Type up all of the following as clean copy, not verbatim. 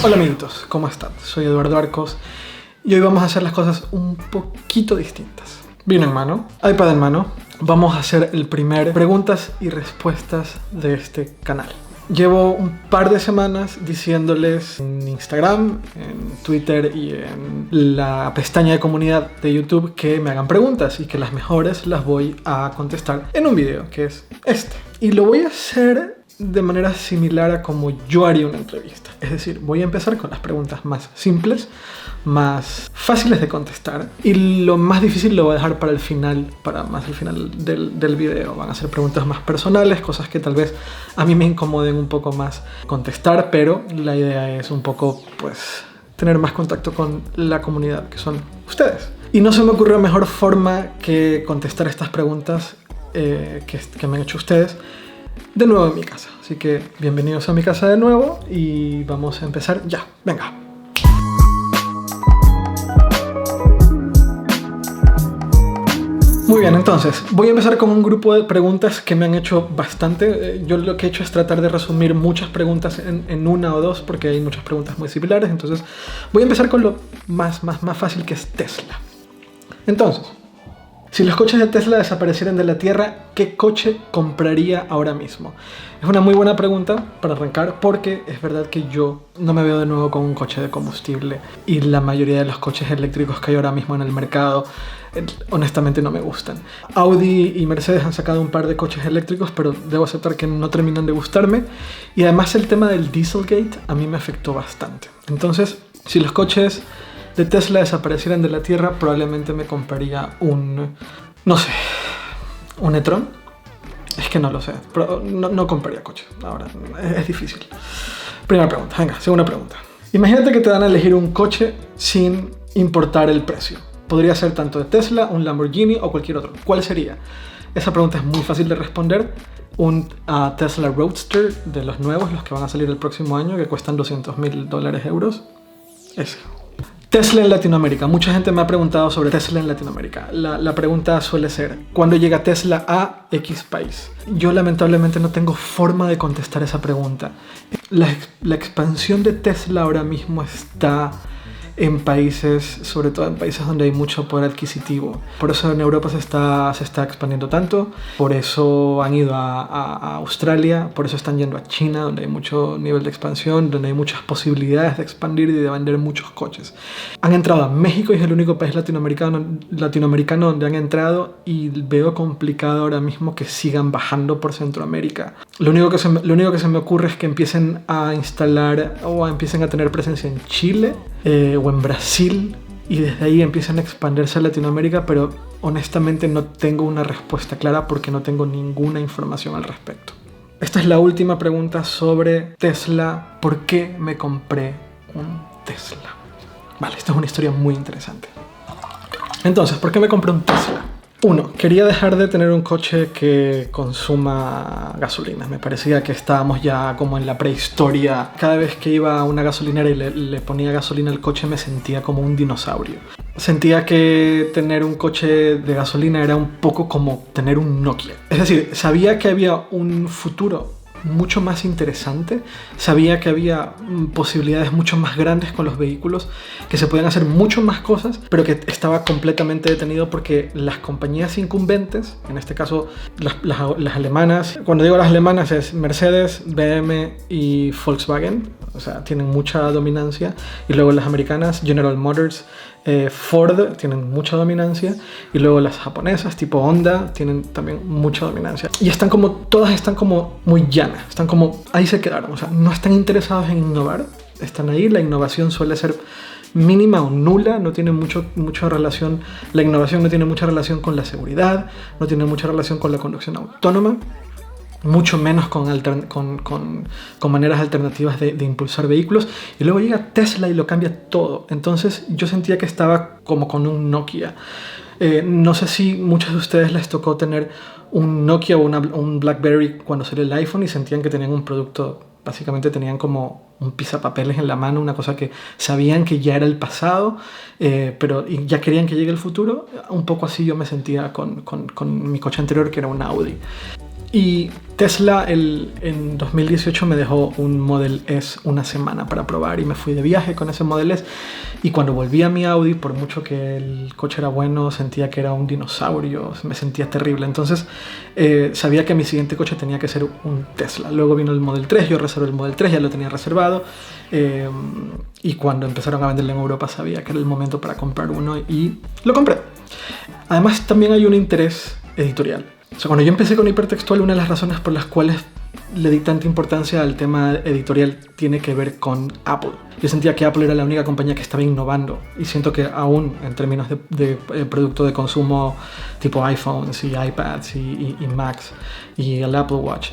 Hola amiguitos, ¿cómo están? Soy Eduardo Arcos y hoy vamos a hacer las cosas un poquito distintas. Vino en mano, iPad en mano, vamos a hacer el primer preguntas y respuestas de este canal. Llevo un par de semanas diciéndoles en Instagram, en Twitter y en la pestaña de comunidad de YouTube que me hagan preguntas y que las mejores las voy a contestar en un video, que es este. Y lo voy a hacer de manera similar a como yo haría una entrevista. Es decir, voy a empezar con las preguntas más simples, más fáciles de contestar, y lo más difícil lo voy a dejar para el final, para más el final del video. Van a ser preguntas más personales, cosas que tal vez a mí me incomoden un poco más contestar, pero la idea es un poco, pues, tener más contacto con la comunidad, que son ustedes. Y no se me ocurrió mejor forma que contestar estas preguntas que me han hecho ustedes de nuevo en mi casa. Así que bienvenidos a mi casa de nuevo y vamos a empezar ya. Venga. Muy bien, entonces voy a empezar con un grupo de preguntas que me han hecho bastante. Yo lo que he hecho es tratar de resumir muchas preguntas en una o dos, porque hay muchas preguntas muy similares. Entonces voy a empezar con lo más fácil, que es Tesla. Entonces, si los coches de Tesla desaparecieran de la Tierra, ¿qué coche compraría ahora mismo? Es una muy buena pregunta para arrancar, porque es verdad que yo no me veo de nuevo con un coche de combustible, y la mayoría de los coches eléctricos que hay ahora mismo en el mercado honestamente no me gustan. Audi y Mercedes han sacado un par de coches eléctricos, pero debo aceptar que no terminan de gustarme, y además el tema del Dieselgate a mí me afectó bastante. Entonces, si los coches de Tesla desaparecieran de la Tierra, probablemente me compraría un e-tron. Es que no lo sé, pero no compraría coche ahora, es difícil. Primera pregunta, venga, segunda pregunta. Imagínate que te dan a elegir un coche sin importar el precio. Podría ser tanto de Tesla, un Lamborghini o cualquier otro. ¿Cuál sería? Esa pregunta es muy fácil de responder. Un Tesla Roadster de los nuevos, los que van a salir el próximo año, que cuestan $200,000 euros. Ese. Tesla en Latinoamérica. Mucha gente me ha preguntado sobre Tesla en Latinoamérica. La pregunta suele ser, ¿cuándo llega Tesla a X país? Yo lamentablemente no tengo forma de contestar esa pregunta. La expansión de Tesla ahora mismo está en países, sobre todo en países donde hay mucho poder adquisitivo. Por eso en Europa se está expandiendo tanto, por eso han ido a Australia, por eso están yendo a China, donde hay mucho nivel de expansión, donde hay muchas posibilidades de expandir y de vender muchos coches. Han entrado a México y es el único país latinoamericano donde han entrado, y veo complicado ahora mismo que sigan bajando por Centroamérica. Lo único que se me ocurre es que empiecen a instalar o empiecen a tener presencia en Chile o en Brasil, y desde ahí empiezan a expandirse a Latinoamérica, pero honestamente no tengo una respuesta clara porque no tengo ninguna información al respecto. Esta es la última pregunta sobre Tesla. ¿Por qué me compré un Tesla? Vale, esta es una historia muy interesante. Entonces, ¿por qué me compré un Tesla? Uno, quería dejar de tener un coche que consuma gasolina. Me parecía que estábamos ya como en la prehistoria. Cada vez que iba a una gasolinera y le ponía gasolina al coche, me sentía como un dinosaurio. Sentía que tener un coche de gasolina era un poco como tener un Nokia. Es decir, sabía que había un futuro mucho más interesante, sabía que había posibilidades mucho más grandes con los vehículos, que se podían hacer mucho más cosas, pero que estaba completamente detenido porque las compañías incumbentes, en este caso las alemanas, cuando digo las alemanas es Mercedes, BMW y Volkswagen, o sea, tienen mucha dominancia, y luego las americanas, General Motors, Ford tienen mucha dominancia, y luego las japonesas tipo Honda tienen también mucha dominancia, y todas están como muy llanas, están como ahí se quedaron, o sea, no están interesados en innovar, están ahí. La innovación suele ser mínima o nula, no tiene mucha relación, la innovación no tiene mucha relación con la seguridad, no tiene mucha relación con la conducción autónoma, mucho menos con maneras alternativas de impulsar vehículos. Y luego llega Tesla y lo cambia todo. Entonces yo sentía que estaba como con un Nokia. No sé si muchos de ustedes les tocó tener un Nokia o un BlackBerry cuando salió el iPhone y sentían que tenían un producto Básicamente tenían como un pisapapeles en la mano, una cosa que sabían que ya era el pasado, pero ya querían que llegue el futuro. Un poco así yo me sentía con mi coche anterior, que era un Audi. Y Tesla en 2018 me dejó un Model S una semana para probar y me fui de viaje con ese Model S. Y cuando volví a mi Audi, por mucho que el coche era bueno, sentía que era un dinosaurio, me sentía terrible. Entonces sabía que mi siguiente coche tenía que ser un Tesla. Luego vino el Model 3, yo reservé el Model 3, ya lo tenía reservado. Y cuando empezaron a venderlo en Europa sabía que era el momento para comprar uno y lo compré. Además también hay un interés editorial. O sea, cuando yo empecé con Hipertextual, una de las razones por las cuales le di tanta importancia al tema editorial tiene que ver con Apple. Yo sentía que Apple era la única compañía que estaba innovando y siento que aún en términos de producto de consumo tipo iPhones y iPads y Macs y el Apple Watch,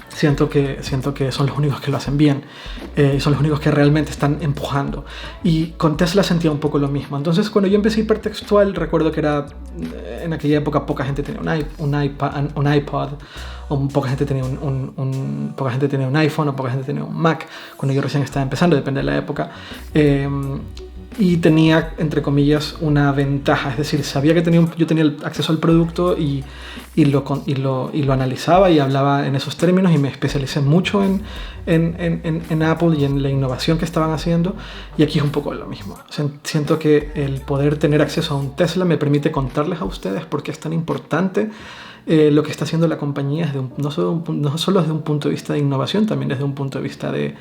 siento que son los únicos que lo hacen bien, son los únicos que realmente están empujando. Y con Tesla sentía un poco lo mismo. Entonces cuando yo empecé Hipertextual, recuerdo que era en aquella época poca gente tenía un iPod, o poca gente tenía poca gente tenía un iPhone, o poca gente tenía un Mac, cuando yo recién estaba empezando, depende de la época. Y tenía, entre comillas, una ventaja, es decir, sabía que yo tenía el acceso al producto y lo analizaba y hablaba en esos términos, y me especialicé mucho en Apple y en la innovación que estaban haciendo, y aquí es un poco lo mismo. Siento que el poder tener acceso a un Tesla me permite contarles a ustedes por qué es tan importante lo que está haciendo la compañía, no solo desde un punto de vista de innovación, también desde un punto de vista de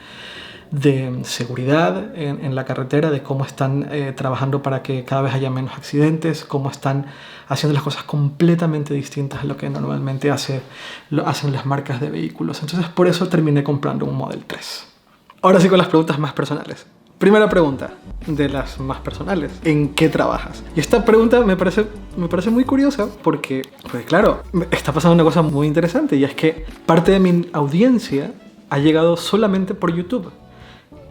seguridad en la carretera, de cómo están trabajando para que cada vez haya menos accidentes, cómo están haciendo las cosas completamente distintas a lo que normalmente hacen las marcas de vehículos. Entonces por eso terminé comprando un Model 3. Ahora sí con las preguntas más personales. Primera pregunta, de las más personales: ¿en qué trabajas? Y esta pregunta me parece muy curiosa porque claro, está pasando una cosa muy interesante, y es que parte de mi audiencia ha llegado solamente por YouTube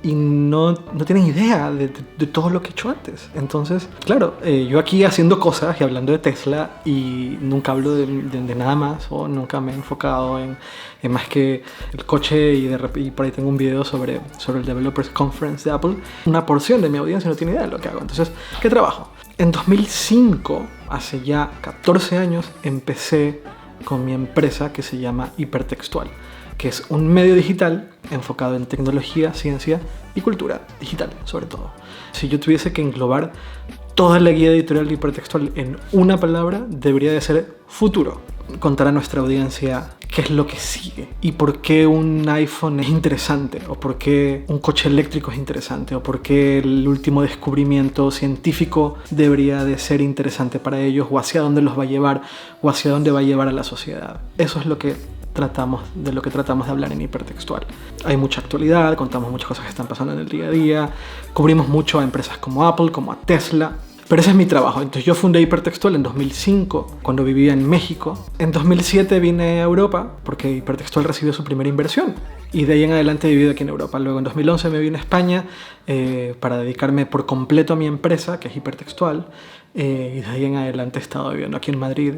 y no tienen idea de todo lo que he hecho antes. Entonces, claro, yo aquí haciendo cosas y hablando de Tesla, y nunca hablo de nada más, o nunca me he enfocado en más que el coche, y por ahí tengo un video sobre el Developers Conference de Apple. Una porción de mi audiencia no tiene idea de lo que hago. Entonces, ¿qué trabajo? En 2005, hace ya 14 años, empecé con mi empresa que se llama Hipertextual, que es un medio digital enfocado en tecnología, ciencia y cultura digital, sobre todo. Si yo tuviese que englobar toda la guía editorial de Hipertextual en una palabra, debería de ser futuro. Contar a nuestra audiencia qué es lo que sigue, y por qué un iPhone es interesante, o por qué un coche eléctrico es interesante, o por qué el último descubrimiento científico debería de ser interesante para ellos, o hacia dónde los va a llevar, o hacia dónde va a llevar a la sociedad. Eso es lo que tratamos de hablar en Hipertextual. Hay mucha actualidad, contamos muchas cosas que están pasando en el día a día, cubrimos mucho a empresas como Apple, como a Tesla, pero ese es mi trabajo. Entonces yo fundé Hipertextual en 2005, cuando vivía en México. En 2007 vine a Europa porque Hipertextual recibió su primera inversión, y de ahí en adelante he vivido aquí en Europa. Luego en 2011 me vine a España para dedicarme por completo a mi empresa, que es Hipertextual, y de ahí en adelante he estado viviendo aquí en Madrid,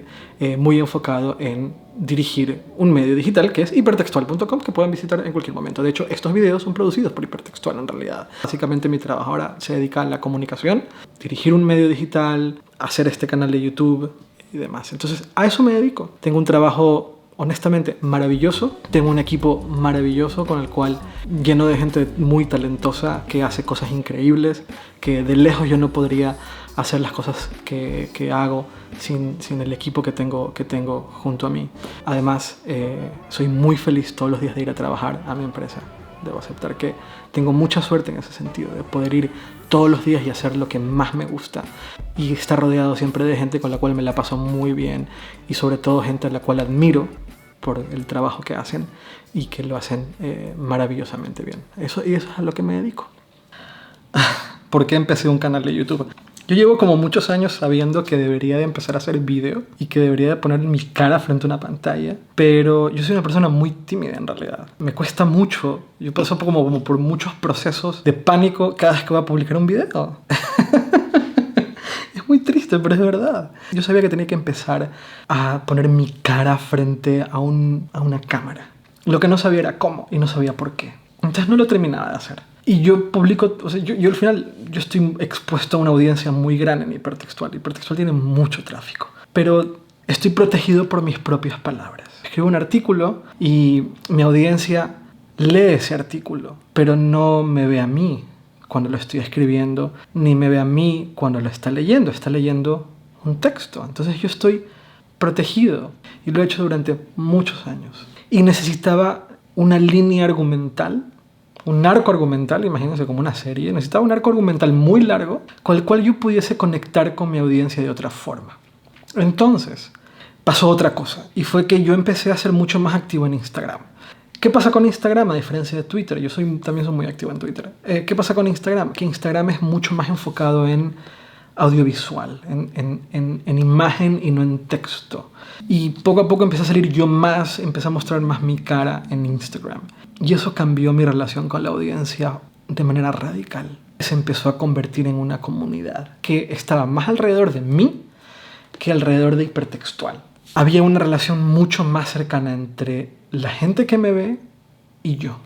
muy enfocado en dirigir un medio digital que es hipertextual.com, que pueden visitar en cualquier momento. De hecho, estos videos son producidos por Hipertextual en realidad. Básicamente mi trabajo ahora se dedica a la comunicación, dirigir un medio digital, hacer este canal de YouTube y demás. Entonces a eso me dedico. Tengo un trabajo honestamente maravilloso, tengo un equipo maravilloso con el cual, lleno de gente muy talentosa que hace cosas increíbles, que de lejos yo no podría hacer las cosas que hago sin el equipo que tengo junto a mí. Además, soy muy feliz todos los días de ir a trabajar a mi empresa. Debo aceptar que tengo mucha suerte en ese sentido, de poder ir todos los días y hacer lo que más me gusta, y estar rodeado siempre de gente con la cual me la paso muy bien, y sobre todo gente a la cual admiro por el trabajo que hacen, y que lo hacen maravillosamente bien. Eso es a lo que me dedico. ¿Por qué empecé un canal de YouTube? Yo llevo como muchos años sabiendo que debería de empezar a hacer vídeo y que debería de poner mi cara frente a una pantalla, pero yo soy una persona muy tímida en realidad. Me cuesta mucho, yo paso como por muchos procesos de pánico cada vez que voy a publicar un video. Es muy triste, pero es verdad. Yo sabía que tenía que empezar a poner mi cara frente a una cámara. Lo que no sabía era cómo y no sabía por qué. Entonces no lo terminaba de hacer. Y yo publico, o sea, yo al final, yo estoy expuesto a una audiencia muy grande en Hipertextual. Hipertextual tiene mucho tráfico, pero estoy protegido por mis propias palabras. Escribo un artículo y mi audiencia lee ese artículo, pero no me ve a mí cuando lo estoy escribiendo, ni me ve a mí cuando lo está leyendo un texto. Entonces yo estoy protegido y lo he hecho durante muchos años. Y necesitaba una línea argumental, un arco argumental, imagínense como una serie, necesitaba un arco argumental muy largo con el cual yo pudiese conectar con mi audiencia de otra forma. Entonces, pasó otra cosa y fue que yo empecé a ser mucho más activo en Instagram. ¿Qué pasa con Instagram a diferencia de Twitter? Yo también soy muy activo en Twitter. ¿Qué pasa con Instagram? Que Instagram es mucho más enfocado en audiovisual, en imagen y no en texto. Y poco a poco empecé a salir yo más, empecé a mostrar más mi cara en Instagram. Y eso cambió mi relación con la audiencia de manera radical. Se empezó a convertir en una comunidad que estaba más alrededor de mí que alrededor de Hipertextual. Había una relación mucho más cercana entre la gente que me ve y yo.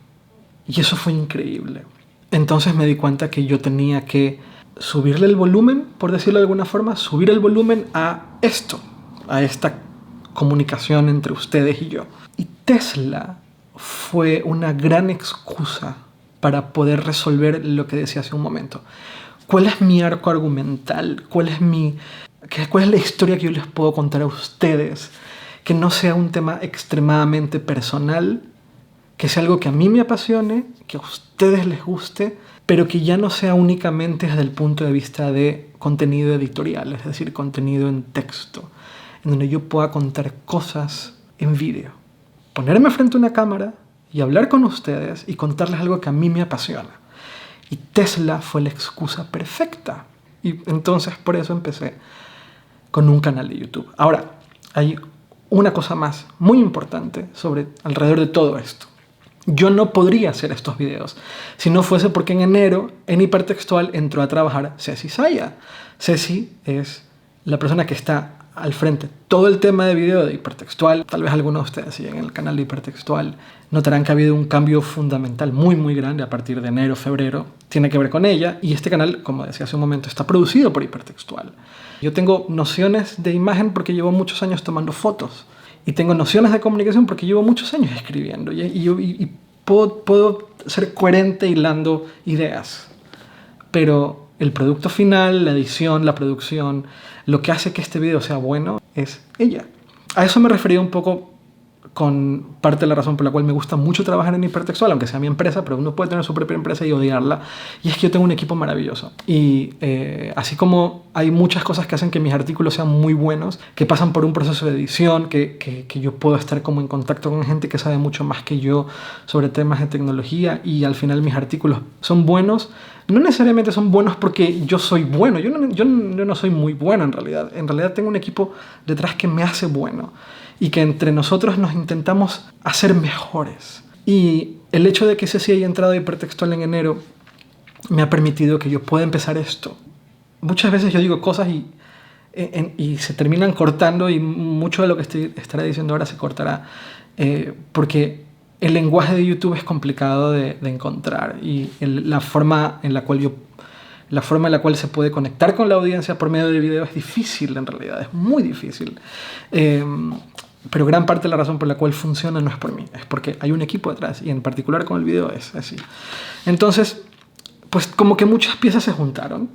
Y eso fue increíble. Entonces me di cuenta que yo tenía que subirle el volumen, por decirlo de alguna forma, subir el volumen a esto, a esta comunicación entre ustedes y yo. Y Tesla fue una gran excusa para poder resolver lo que decía hace un momento. ¿Cuál es mi arco argumental? ¿Cuál es la historia que yo les puedo contar a ustedes? Que no sea un tema extremadamente personal, que sea algo que a mí me apasione, que a ustedes les guste, pero que ya no sea únicamente desde el punto de vista de contenido editorial, es decir, contenido en texto, en donde yo pueda contar cosas en vídeo. Ponerme frente a una cámara y hablar con ustedes y contarles algo que a mí me apasiona. Y Tesla fue la excusa perfecta. Y entonces por eso empecé con un canal de YouTube. Ahora, hay una cosa más muy importante alrededor de todo esto. Yo no podría hacer estos videos si no fuese porque en enero en Hipertextual entró a trabajar Ceci Saya. Ceci es la persona que está al frente. Todo el tema de video de Hipertextual, tal vez algunos de ustedes siguen el canal de Hipertextual, notarán que ha habido un cambio fundamental muy muy grande a partir de enero, febrero. Tiene que ver con ella y este canal, como decía hace un momento, está producido por Hipertextual. Yo tengo nociones de imagen porque llevo muchos años tomando fotos. Y tengo nociones de comunicación porque llevo muchos años escribiendo. Y puedo ser coherente hilando ideas. Pero el producto final, la edición, la producción, lo que hace que este video sea bueno es ella. A eso me refería un poco con parte de la razón por la cual me gusta mucho trabajar en Hipertextual, aunque sea mi empresa, pero uno puede tener su propia empresa y odiarla. Y es que yo tengo un equipo maravilloso. Y así como hay muchas cosas que hacen que mis artículos sean muy buenos, que pasan por un proceso de edición, que yo puedo estar como en contacto con gente que sabe mucho más que yo sobre temas de tecnología y al final mis artículos son buenos, no necesariamente son buenos porque yo soy bueno. Yo no soy muy bueno en realidad. En realidad tengo un equipo detrás que me hace bueno. Y que entre nosotros nos intentamos hacer mejores. Y el hecho de que Ceci haya entrado a Hipertextual en enero me ha permitido que yo pueda empezar esto. Muchas veces yo digo cosas y se terminan cortando y mucho de lo que estaré diciendo ahora se cortará porque el lenguaje de YouTube es complicado de encontrar y la forma en la cual se puede conectar con la audiencia por medio de video es difícil en realidad, es muy difícil. Pero gran parte de la razón por la cual funciona no es por mí, es porque hay un equipo detrás y en particular con el video es así. Entonces, pues como que muchas piezas se juntaron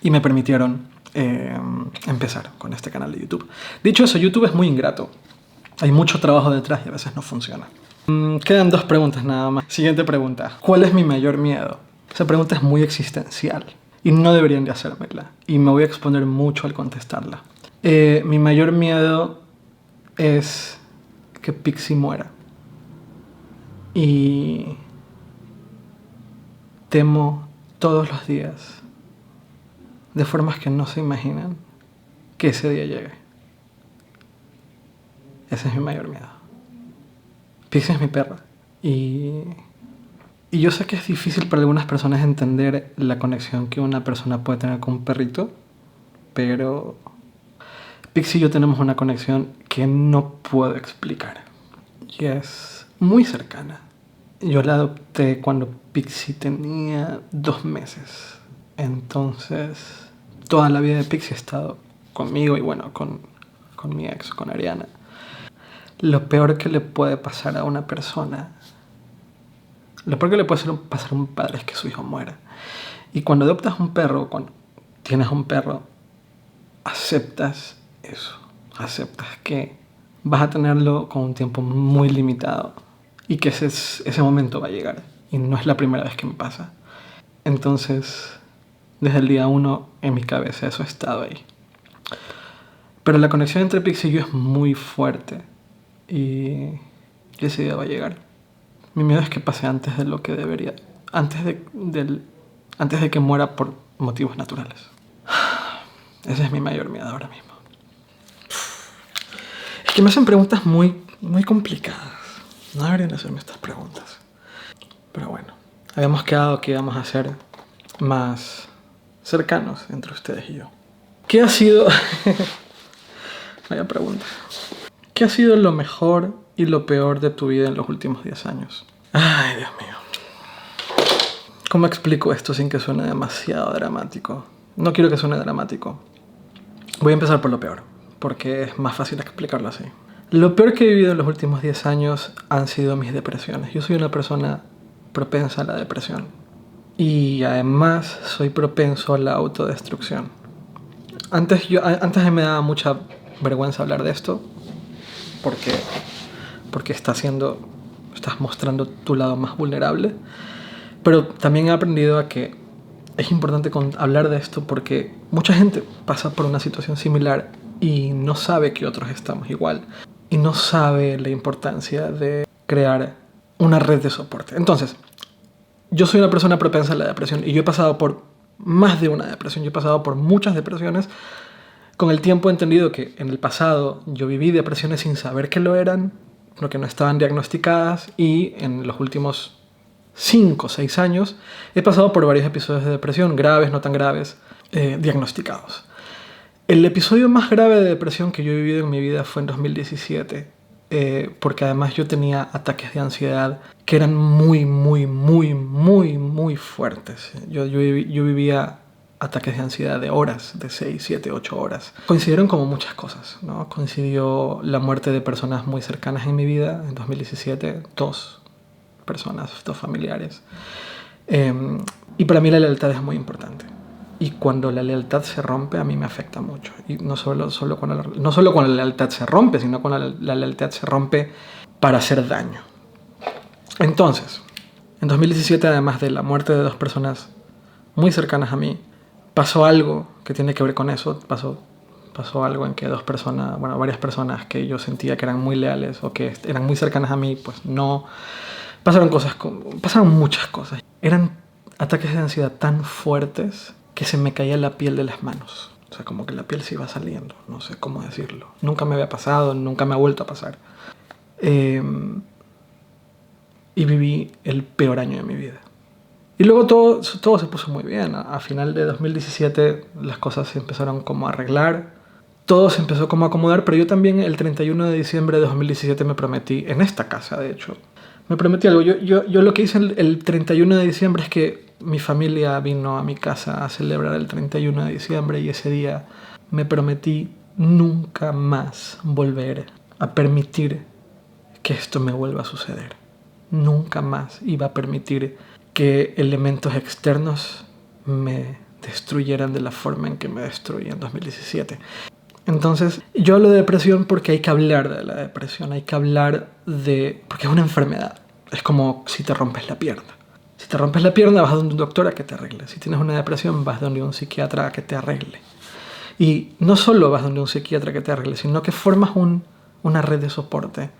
y me permitieron empezar con este canal de YouTube. Dicho eso, YouTube es muy ingrato. Hay mucho trabajo detrás y a veces no funciona. Quedan 2 preguntas nada más. Siguiente pregunta. ¿Cuál es mi mayor miedo? Esa pregunta es muy existencial y no deberían de hacérmela. Y me voy a exponer mucho al contestarla. Mi mayor miedo es que Pixie muera. Y temo todos los días, de formas que no se imaginan, que ese día llegue. Ese es mi mayor miedo. Pixie es mi perra. Y yo sé que es difícil para algunas personas entender la conexión que una persona puede tener con un perrito, pero Pixie y yo tenemos una conexión que no puedo explicar. Y es muy cercana. Yo la adopté cuando Pixie tenía 2 meses. Entonces, toda la vida de Pixie ha estado conmigo y bueno, con mi ex, con Ariana. Lo peor que le puede pasar a una persona, lo peor que le puede pasar a un padre es que su hijo muera. Y cuando adoptas un perro, cuando tienes un perro, aceptas eso. Aceptas que vas a tenerlo con un tiempo muy limitado y que ese momento va a llegar. Y no es la primera vez que me pasa. Entonces, desde el día 1 en mi cabeza eso ha estado ahí. Pero la conexión entre Pixie y yo es muy fuerte. Y ese día va a llegar. Mi miedo es que pase antes de lo que debería. Antes de que muera por motivos naturales. Ese es mi mayor miedo ahora mismo. Es que me hacen preguntas muy, muy complicadas. No deberían hacerme estas preguntas. Pero bueno, habíamos quedado que íbamos a ser más cercanos entre ustedes y yo. ¿Qué ha sido? Vaya pregunta. ¿Qué ha sido lo mejor y lo peor de tu vida en los últimos 10 años? Ay, Dios mío. ¿Cómo explico esto sin que suene demasiado dramático? No quiero que suene dramático. Voy a empezar por lo peor, porque es más fácil explicarlo así. Lo peor que he vivido en los últimos 10 años han sido mis depresiones. Yo soy una persona propensa a la depresión. Y además soy propenso a la autodestrucción. Antes me daba mucha vergüenza hablar de esto, porque estás mostrando tu lado más vulnerable. Pero también he aprendido a que es importante hablar de esto porque mucha gente pasa por una situación similar y no sabe que otros estamos igual. Y no sabe la importancia de crear una red de soporte. Entonces, yo soy una persona propensa a la depresión y yo he pasado por más de una depresión. Yo he pasado por muchas depresiones. Con el tiempo he entendido que en el pasado yo viví depresiones sin saber que lo eran, porque no estaban diagnosticadas, y en los últimos 5 o 6 años he pasado por varios episodios de depresión, graves, no tan graves, diagnosticados. El episodio más grave de depresión que yo he vivido en mi vida fue en 2017, porque además yo tenía ataques de ansiedad que eran muy, muy, muy, muy, muy fuertes. Yo vivía ataques de ansiedad de horas, de 6, 7, 8 horas. Coincidieron como muchas cosas, ¿no? Coincidió la muerte de personas muy cercanas en mi vida en 2017, 2 personas, 2 familiares. Y para mí la lealtad es muy importante. Y cuando la lealtad se rompe, a mí me afecta mucho. Y no solo cuando la lealtad se rompe, sino cuando la lealtad se rompe para hacer daño. Entonces, en 2017, además de la muerte de 2 personas muy cercanas a mí, pasó algo que tiene que ver con eso. Pasó algo en que varias personas que yo sentía que eran muy leales o que eran muy cercanas a mí, pues no. Pasaron muchas cosas. Eran ataques de ansiedad tan fuertes que se me caía la piel de las manos. O sea, como que la piel se iba saliendo. No sé cómo decirlo. Nunca me había pasado, nunca me ha vuelto a pasar. Y viví el peor año de mi vida. Y luego todo se puso muy bien. A final de 2017 las cosas se empezaron como a arreglar. Todo se empezó como a acomodar, pero yo también el 31 de diciembre de 2017 me prometí, en esta casa de hecho, me prometí algo. Yo lo que hice el 31 de diciembre es que mi familia vino a mi casa a celebrar el 31 de diciembre y ese día me prometí nunca más volver a permitir que esto me vuelva a suceder. Nunca más iba a permitir que elementos externos me destruyeran de la forma en que me destruí en 2017. Entonces, yo hablo de depresión porque hay que hablar de la depresión, porque es una enfermedad. Es como si te rompes la pierna. Si te rompes la pierna, vas donde un doctor a que te arregle. Si tienes una depresión, vas donde un psiquiatra a que te arregle. Y no solo vas donde un psiquiatra que te arregle, sino que formas una red de soporte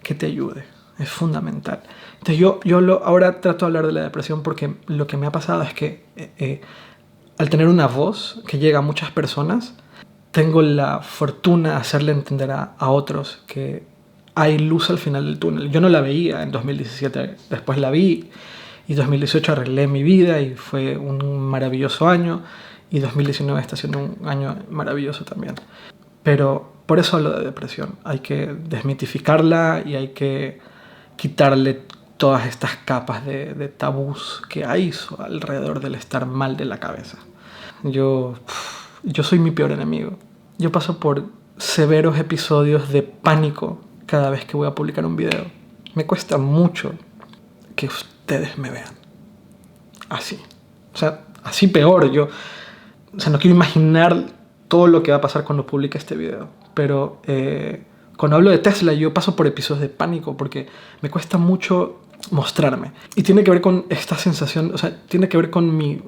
que te ayude. Es fundamental. Entonces ahora trato de hablar de la depresión porque lo que me ha pasado es que al tener una voz que llega a muchas personas, tengo la fortuna de hacerle entender a otros que hay luz al final del túnel. Yo no la veía en 2017, después la vi, y 2018 arreglé mi vida y fue un maravilloso año, y 2019 está siendo un año maravilloso también. Pero por eso hablo de depresión. Hay que desmitificarla y hay que quitarle todas estas capas de tabús que hay alrededor del estar mal de la cabeza. Yo soy mi peor enemigo. Yo paso por severos episodios de pánico cada vez que voy a publicar un video. Me cuesta mucho que ustedes me vean así. O sea, así peor. No quiero imaginar todo lo que va a pasar cuando publique este video. Pero cuando hablo de Tesla, yo paso por episodios de pánico porque me cuesta mucho mostrarme. Y tiene que ver con esta sensación, o sea, tiene que ver con mi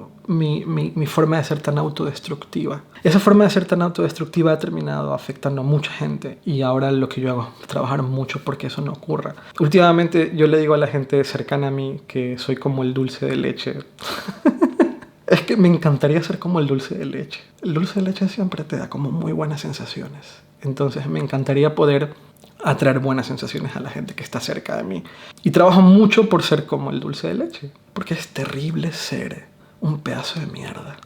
forma de ser tan autodestructiva. Esa forma de ser tan autodestructiva ha terminado afectando a mucha gente y ahora lo que yo hago es trabajar mucho porque eso no ocurra. Últimamente yo le digo a la gente cercana a mí que soy como el dulce de leche. Es que me encantaría ser como el dulce de leche. El dulce de leche siempre te da como muy buenas sensaciones. Entonces me encantaría poder atraer buenas sensaciones a la gente que está cerca de mí. Y trabajo mucho por ser como el dulce de leche. Porque es terrible ser un pedazo de mierda.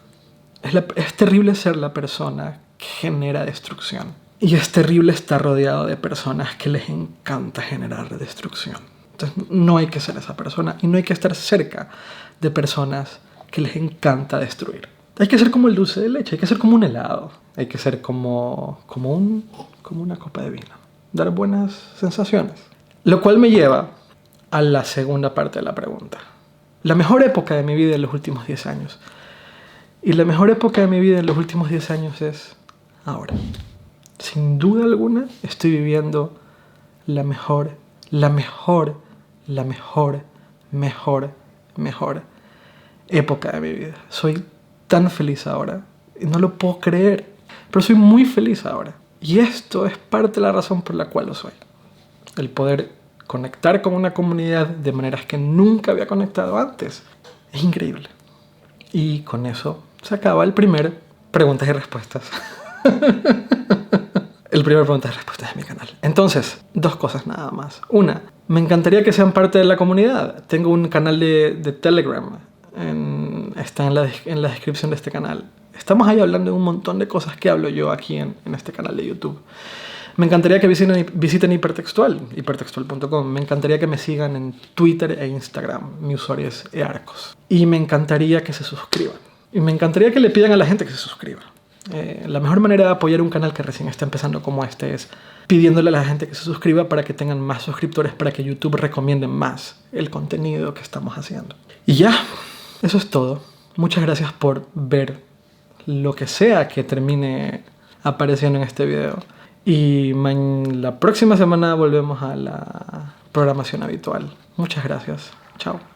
Es terrible ser la persona que genera destrucción. Y es terrible estar rodeado de personas que les encanta generar destrucción. Entonces no hay que ser esa persona. Y no hay que estar cerca de personas que les encanta destruir. Hay que ser como el dulce de leche. Hay que ser como un helado. Hay que ser como una copa de vino. Dar buenas sensaciones. Lo cual me lleva a la segunda parte de la pregunta. La mejor época de mi vida en los últimos 10 años. Y la mejor época de mi vida en los últimos 10 años es ahora. Sin duda alguna estoy viviendo la mejor época de mi vida. Soy tan feliz ahora. Y no lo puedo creer. Pero soy muy feliz ahora. Y esto es parte de la razón por la cual lo soy. El poder conectar con una comunidad de maneras que nunca había conectado antes. Es increíble. Y con eso se acaba el primer preguntas y respuestas. El primer preguntas y respuestas de mi canal. Entonces, 2 cosas nada más. Una, me encantaría que sean parte de la comunidad. Tengo un canal de Telegram. Está en la descripción de este canal. Estamos ahí hablando de un montón de cosas que hablo yo aquí en este canal de YouTube. Me encantaría que visiten hipertextual.com. Me encantaría que me sigan en Twitter e Instagram. Mi usuario es earcos. Y me encantaría que se suscriban. Y me encantaría que le pidan a la gente que se suscriba. La mejor manera de apoyar un canal que recién está empezando como este es pidiéndole a la gente que se suscriba para que tengan más suscriptores, para que YouTube recomiende más el contenido que estamos haciendo. Y ya, eso es todo. Muchas gracias por ver lo que sea que termine apareciendo en este video. Y la próxima semana volvemos a la programación habitual. Muchas gracias. Chao.